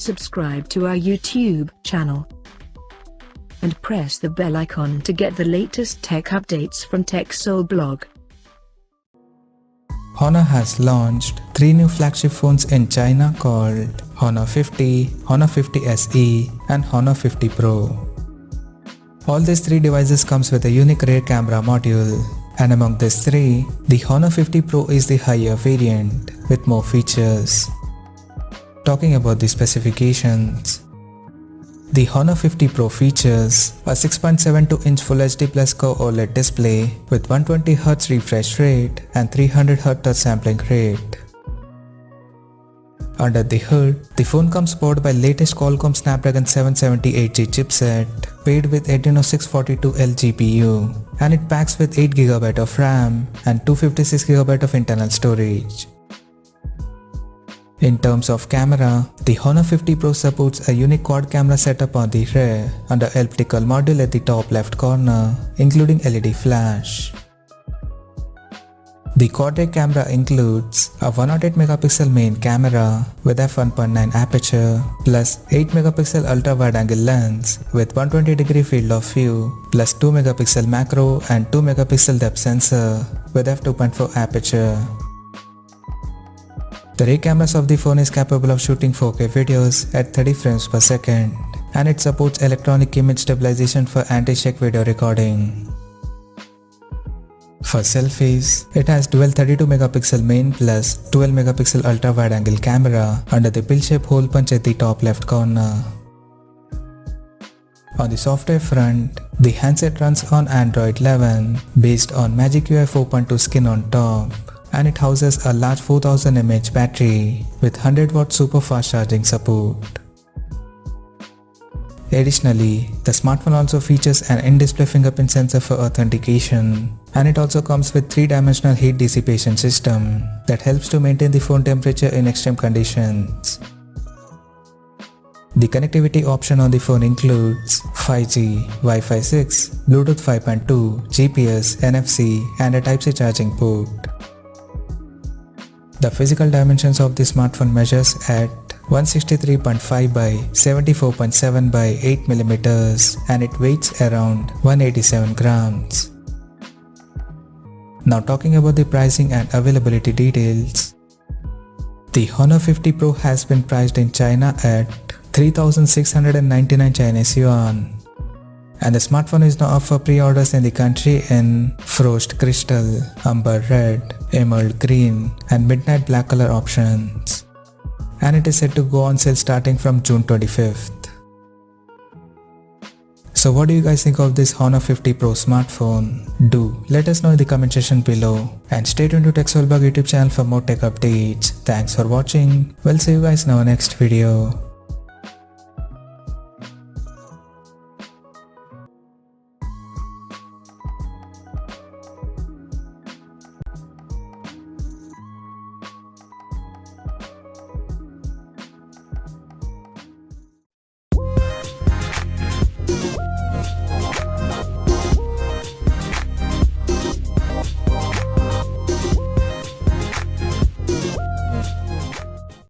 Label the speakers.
Speaker 1: subscribe to our YouTube channel and press the bell icon to get the latest tech updates from TechSole Blog.
Speaker 2: Honor has launched 3 new flagship phones in China called Honor 50, Honor 50 SE and Honor 50 Pro. All these 3 devices comes with a unique rear camera module, and among these 3, the Honor 50 Pro is the higher variant with more features. Talking about the specifications, the Honor 50 Pro features a 6.72-inch Full HD Plus Curve OLED display with 120Hz refresh rate and 300Hz touch sampling rate. Under the hood, the phone comes powered by latest Qualcomm Snapdragon 778G chipset paired with Adreno 642L GPU, and it packs with 8GB of RAM and 256GB of internal storage. In terms of camera, the Honor 50 Pro supports a unique quad camera setup on the rear and an elliptical module at the top left corner, including LED flash. The quad camera includes a 108MP main camera with f1.9 aperture plus 8MP ultra-wide-angle lens with 120° field of view plus 2MP macro and 2MP depth sensor with f2.4 aperture. The rear cameras of the phone is capable of shooting 4K videos at 30 frames per second, and it supports electronic image stabilization for anti-shake video recording. For selfies, it has dual 32MP main plus 12MP ultra-wide-angle camera under the pill-shaped hole punch at the top left corner. On the software front, the handset runs on Android 11 based on Magic UI 4.2 skin on top, and it houses a large 4000 mAh battery with 100W super fast charging support. Additionally, the smartphone also features an in-display fingerprint sensor for authentication, and it also comes with 3-dimensional heat dissipation system that helps to maintain the phone temperature in extreme conditions. The connectivity option on the phone includes 5G, Wi-Fi 6, Bluetooth 5.2, GPS, NFC and a Type-C charging port. The physical dimensions of the smartphone measures at 163.5 by 74.7 by 8mm, and it weighs around 187 grams. Now talking about the pricing and availability details. The Honor 50 Pro has been priced in China at 3,699 Chinese yuan. And the smartphone is now up for pre-orders in the country in Frost Crystal, Amber Red, Emerald Green and Midnight Black color options. And it is set to go on sale starting from June 25th. So what do you guys think of this Honor 50 Pro smartphone? Do let us know in the comment section below, and stay tuned to TechSole Blog YouTube channel for more tech updates. Thanks for watching. We'll see you guys in our next video.